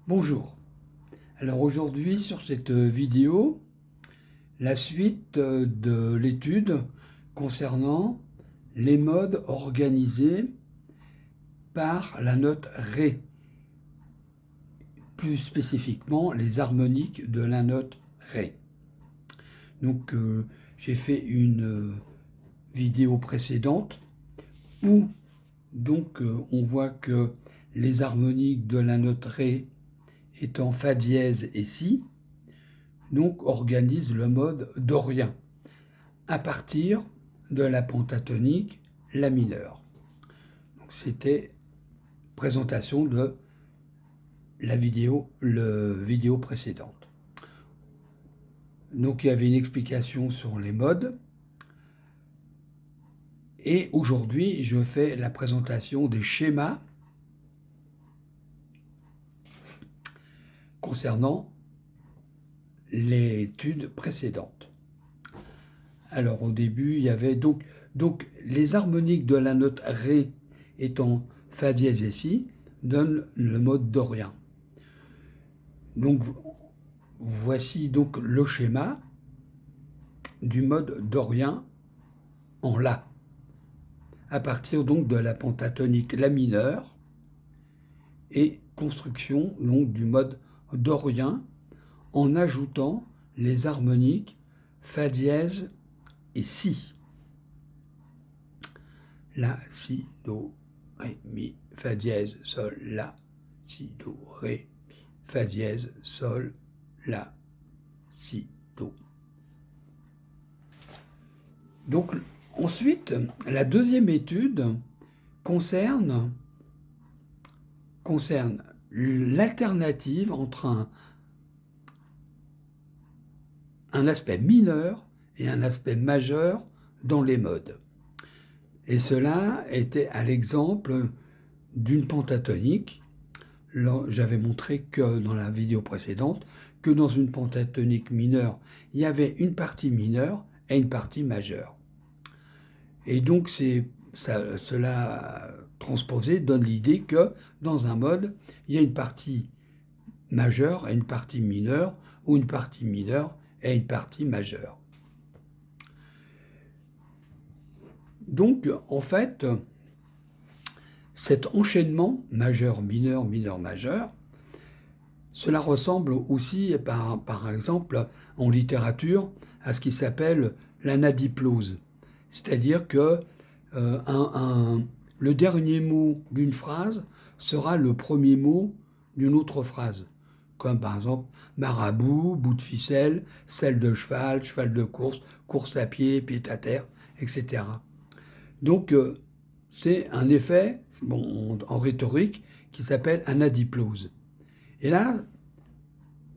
Bonjour. Alors aujourd'hui sur cette vidéo, la suite de l'étude concernant les modes organisés par la note Ré, plus spécifiquement les harmoniques de la note Ré. Donc j'ai fait une vidéo précédente où donc on voit que les harmoniques de la note Ré étant Fa dièse et Si, donc organise le mode dorien à partir de la pentatonique La mineur. C'était présentation de la vidéo précédente. Donc il y avait une explication sur les modes. Et aujourd'hui, je fais la présentation des schémas concernant l'étude précédente. Alors au début, il y avait donc les harmoniques de la note Ré étant Fa dièse et Si donnent le mode dorien. Donc voici donc le schéma du mode dorien en La, à partir donc de la pentatonique La mineur et construction donc du mode dorien en ajoutant les harmoniques Fa dièse et Si. La, Si, Do, Ré, Mi, Fa dièse, Sol, La, Si, Do, Ré, Fa dièse, Sol, La, Si, Do. Donc ensuite, la deuxième étude concerne l'alternative entre un aspect mineur et un aspect majeur dans les modes. Et cela était à l'exemple d'une pentatonique. J'avais montré que dans la vidéo précédente, que dans une pentatonique mineure, il y avait une partie mineure et une partie majeure. Et donc cela transposé donne l'idée que dans un mode, il y a une partie majeure et une partie mineure, ou une partie mineure et une partie majeure. Donc, en fait, cet enchaînement majeur-mineur, mineur-majeur, cela ressemble aussi, par exemple, en littérature, à ce qui s'appelle l'anadiplose. C'est-à-dire que le dernier mot d'une phrase sera le premier mot d'une autre phrase. Comme par exemple marabout, bout de ficelle, selle de cheval, cheval de course, course à pied, pied à terre, etc. Donc c'est un effet en rhétorique qui s'appelle anadiplose. Et là,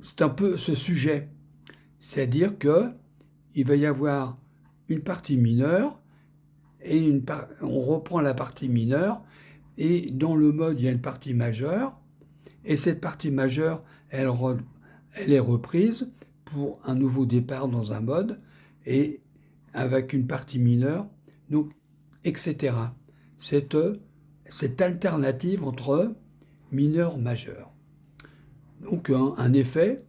c'est un peu ce sujet. C'est-à-dire qu'il va y avoir une partie mineure, et on reprend la partie mineure, et dans le mode, il y a une partie majeure, et cette partie majeure, elle est reprise pour un nouveau départ dans un mode, et avec une partie mineure, donc, etc. Cette alternative entre mineur-majeur. Donc un effet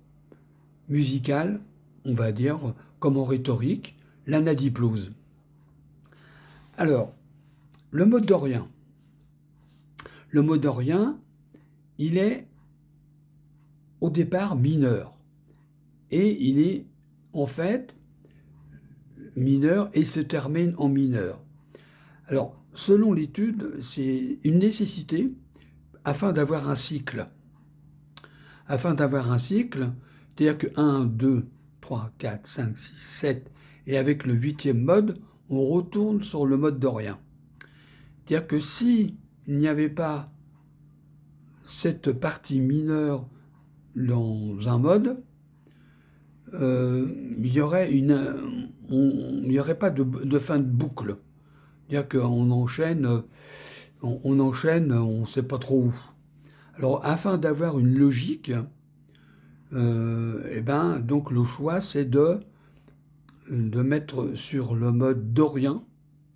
musical, on va dire, comme en rhétorique, l'anadiplose. Alors, le mode dorien. Le mode dorien, il est au départ mineur. Et il est en fait mineur et se termine en mineur. Alors, selon l'étude, c'est une nécessité afin d'avoir un cycle. Afin d'avoir un cycle, c'est-à-dire que 1, 2, 3, 4, 5, 6, 7, et avec le 8e mode, on retourne sur le mode dorien. C'est-à-dire que s'il n'y avait pas cette partie mineure dans un mode, il n'y aurait pas de fin de boucle. C'est-à-dire qu'on enchaîne, on ne sait pas trop où. Alors, afin d'avoir une logique, donc le choix, c'est de mettre sur le mode dorien,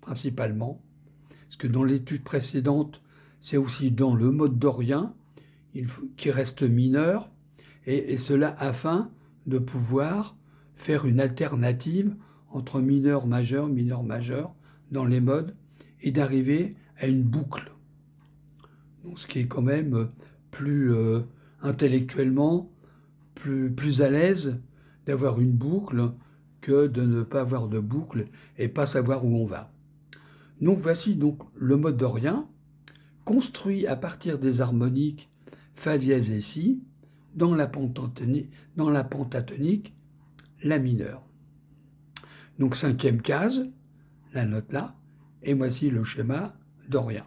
principalement, parce que dans l'étude précédente, c'est aussi dans le mode dorien, qui reste mineur, et cela afin de pouvoir faire une alternative entre mineur, majeur dans les modes, et d'arriver à une boucle. Donc, ce qui est quand même plus intellectuellement, plus à l'aise d'avoir une boucle que de ne pas avoir de boucle et pas savoir où on va. Donc voici donc le mode dorien, construit à partir des harmoniques fa dièse et si, dans la pentatonique, la mineure. Donc 5e case, la note là, et voici le schéma dorien.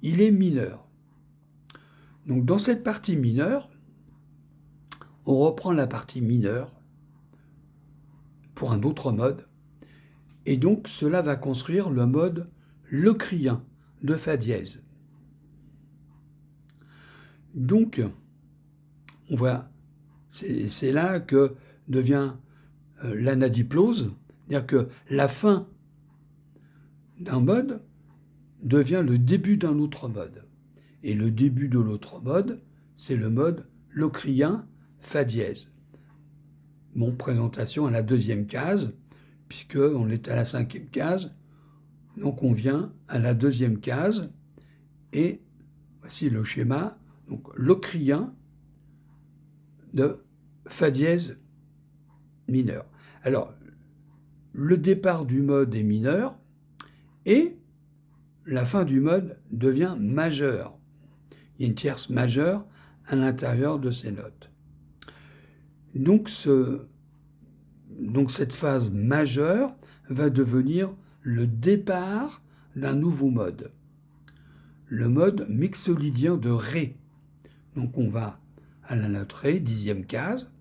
Il est mineur. Donc dans cette partie mineure, on reprend la partie mineure pour un autre mode, et donc cela va construire le mode locrien de fa dièse. Donc, on voit, c'est là que devient l'anadiplose, c'est-à-dire que la fin d'un mode devient le début d'un autre mode. Et le début de l'autre mode, c'est le mode locrien fa dièse. Mon présentation à la 2e case, puisqu'on est à la 5e case, donc on vient à la 2e case, et voici le schéma, donc locrien de fa dièse mineur. Alors, le départ du mode est mineur, et la fin du mode devient majeur. Il y a une tierce majeure à l'intérieur de ces notes. Donc, cette phase majeure va devenir le départ d'un nouveau mode, le mode mixolydien de Ré. Donc on va à la note Ré, 10e case,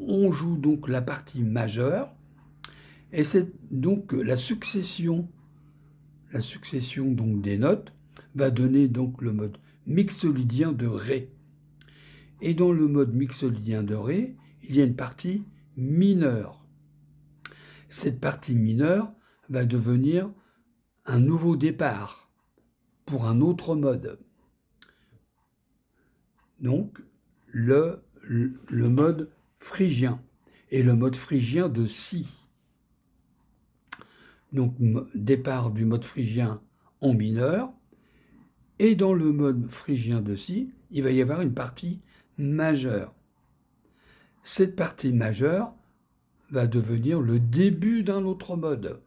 on joue donc la partie majeure, et c'est donc la succession donc des notes va donner donc le mode mixolydien de Ré. Et dans le mode mixolydien de Ré, il y a une partie mineure. Cette partie mineure va devenir un nouveau départ pour un autre mode. Donc, le mode phrygien et le mode phrygien de si. Donc, départ du mode phrygien en mineur, et dans le mode phrygien de si, il va y avoir une partie majeure. Cette partie majeure va devenir le début d'un autre mode,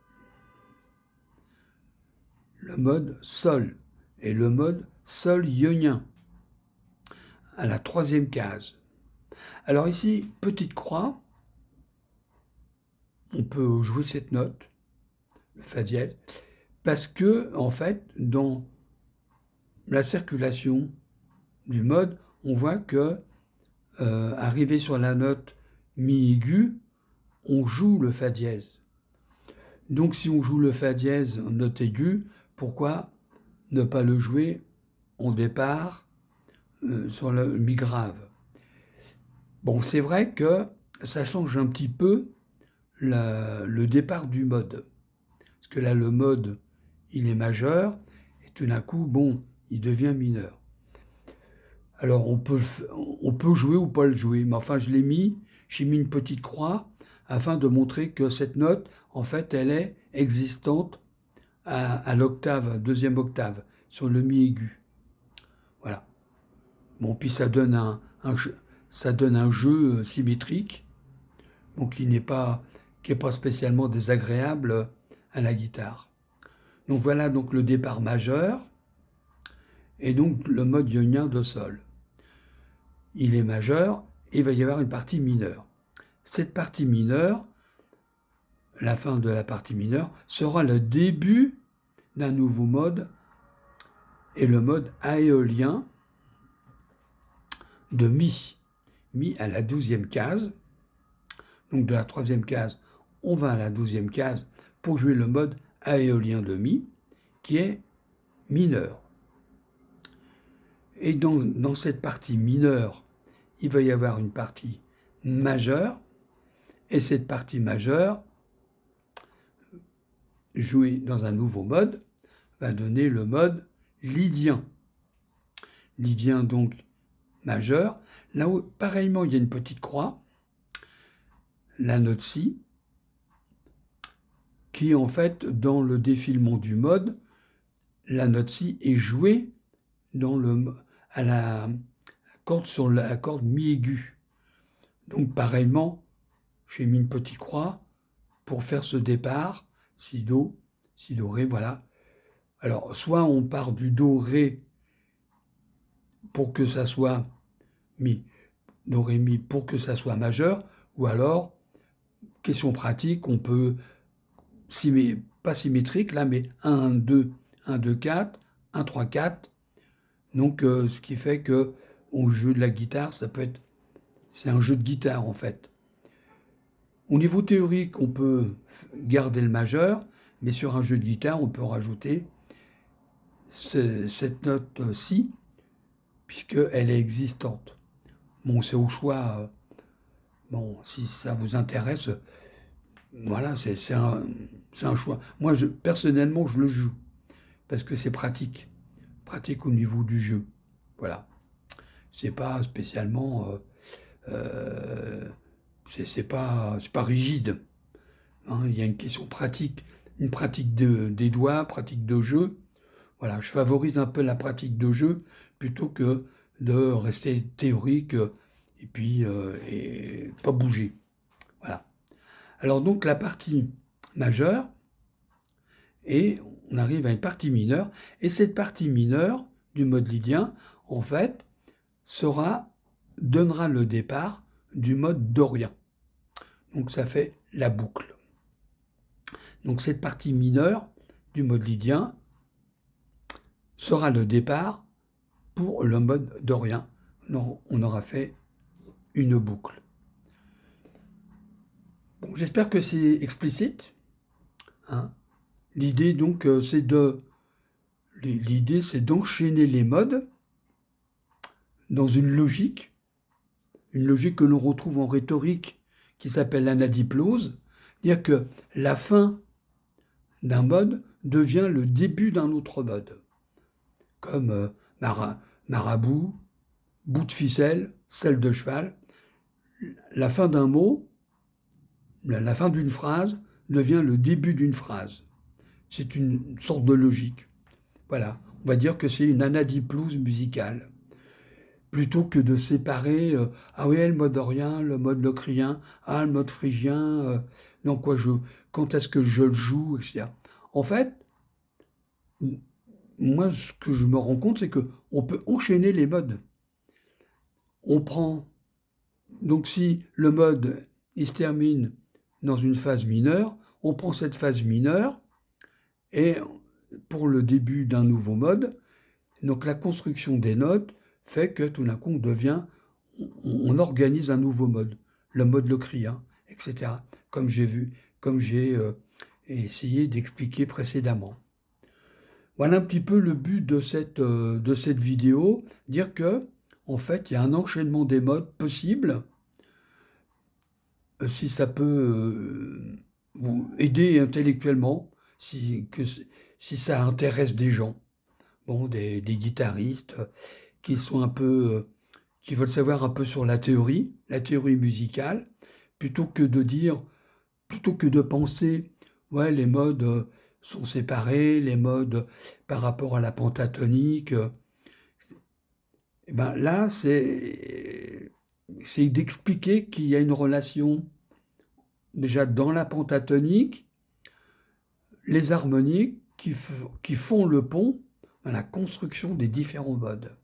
le mode sol, et le mode sol ionien, à la 3e case. Alors ici, petite croix, on peut jouer cette note, le fa dièse, parce que, en fait, dans la circulation du mode, on voit que, arrivé sur la note mi aiguë, on joue le fa dièse. Donc si on joue le fa dièse en note aiguë, pourquoi ne pas le jouer au départ sur le mi grave? Bon, c'est vrai que ça change un petit peu le départ du mode. Parce que là, le mode, il est majeur, et tout d'un coup, bon, il devient mineur. Alors, on peut jouer ou pas le jouer, mais enfin, j'ai mis une petite croix afin de montrer que cette note, en fait, elle est existante à l'octave, 2e octave, sur le mi aigu. Voilà. Bon, puis ça donne un jeu symétrique, donc qui n'est pas spécialement désagréable à la guitare. Donc voilà donc le départ majeur, et donc le mode ionien de sol. Il est majeur, et il va y avoir une partie mineure. Cette partie mineure, la fin de la partie mineure, sera le début d'un nouveau mode, et le mode aéolien de mi. Mi à la 12e case. Donc de la 3e case, on va à la 12e case pour jouer le mode aéolien de mi, qui est mineur. Et dans cette partie mineure, il va y avoir une partie majeure, et cette partie majeure, jouée dans un nouveau mode, va donner le mode lydien. lydien donc majeur. Là où, pareillement, il y a une petite croix, la note Si, qui en fait, dans le défilement du mode, la note Si est jouée à la corde sur la corde mi aiguë. Donc pareillement, j'ai mis une petite croix pour faire ce départ, Si, Do, Ré, voilà. Alors, soit on part du Do, Ré, pour que ça soit Mi, Do, Ré, Mi, pour que ça soit majeur, ou alors, question pratique, on peut, pas symétrique là, mais 1, 2, 1, 2, 4, 1, 3, 4. Donc, ce qui fait que au jeu de la guitare, c'est un jeu de guitare en fait. Au niveau théorique, on peut garder le majeur, mais sur un jeu de guitare, on peut rajouter cette note Si, puisqu'elle est existante. Bon, c'est au choix. Bon, si ça vous intéresse, voilà, c'est un choix. Moi, personnellement, je le joue, parce que c'est pratique. Pratique au niveau du jeu. Voilà. C'est pas spécialement... c'est pas rigide. Hein. Il y a une question pratique, une pratique des doigts, pratique de jeu. Voilà, je favorise un peu la pratique de jeu plutôt que de rester théorique et puis et pas bouger. Voilà. Alors donc la partie majeure, et on arrive à une partie mineure, et cette partie mineure du mode lydien, en fait, donnera le départ du mode dorien. Donc ça fait la boucle. Donc cette partie mineure du mode lydien sera le départ pour le mode dorien. On aura fait une boucle. Bon, j'espère que c'est explicite. Hein. L'idée donc c'est d'enchaîner les modes dans une logique que l'on retrouve en rhétorique qui s'appelle l'anadiplose, dire que la fin d'un mode devient le début d'un autre mode, comme marabout, bout de ficelle, selle de cheval. La fin d'un mot, la fin d'une phrase devient le début d'une phrase. C'est une sorte de logique. Voilà, on va dire que c'est une anadiplose musicale. Plutôt que de séparer, ah oui, le mode orien, le mode locrien, ah, le mode phrygien, non, quand est-ce que je le joue, etc. En fait, moi, ce que je me rends compte, c'est qu'on peut enchaîner les modes. On prend, donc si le mode, il se termine dans une phase mineure, on prend cette phase mineure, et pour le début d'un nouveau mode, donc la construction des notes fait que tout d'un coup on organise un nouveau mode, le mode locrien, etc. Comme j'ai essayé d'expliquer précédemment. Voilà un petit peu le but de cette vidéo, dire que en fait il y a un enchaînement des modes possible. Si ça peut vous aider intellectuellement, si ça intéresse des gens. Bon, des guitaristes qui sont qui veulent savoir un peu sur la théorie musicale, plutôt que de penser, ouais, les modes sont séparés, les modes par rapport à la pentatonique. Et ben là, c'est d'expliquer qu'il y a une relation déjà dans la pentatonique, les harmoniques qui font le pont dans la construction des différents modes.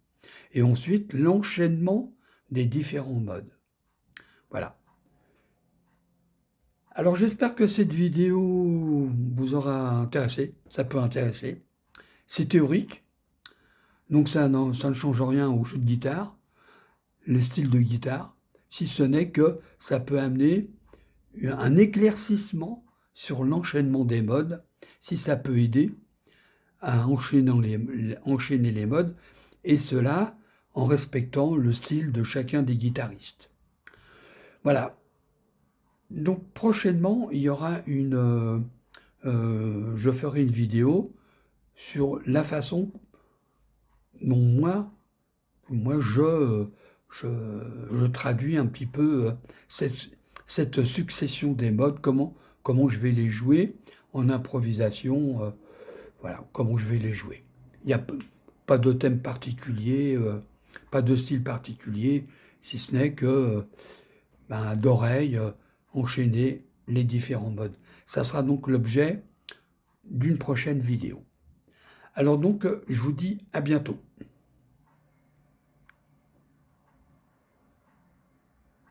Et ensuite, l'enchaînement des différents modes. Voilà. Alors j'espère que cette vidéo vous aura intéressé, ça peut intéresser. C'est théorique, donc ça ne change rien au jeu de guitare, le style de guitare, si ce n'est que ça peut amener un éclaircissement sur l'enchaînement des modes, si ça peut aider à enchaîner les modes, et cela en respectant le style de chacun des guitaristes. Voilà. Donc prochainement, il y aura je ferai une vidéo sur la façon dont moi, moi, je traduis un petit peu cette succession des modes, comment je vais les jouer en improvisation, voilà, comment je vais les jouer. Il n'y a pas de thème particulier, pas de style particulier, si ce n'est que d'oreille, enchaîner les différents modes. Ça sera donc l'objet d'une prochaine vidéo. Alors donc, je vous dis à bientôt.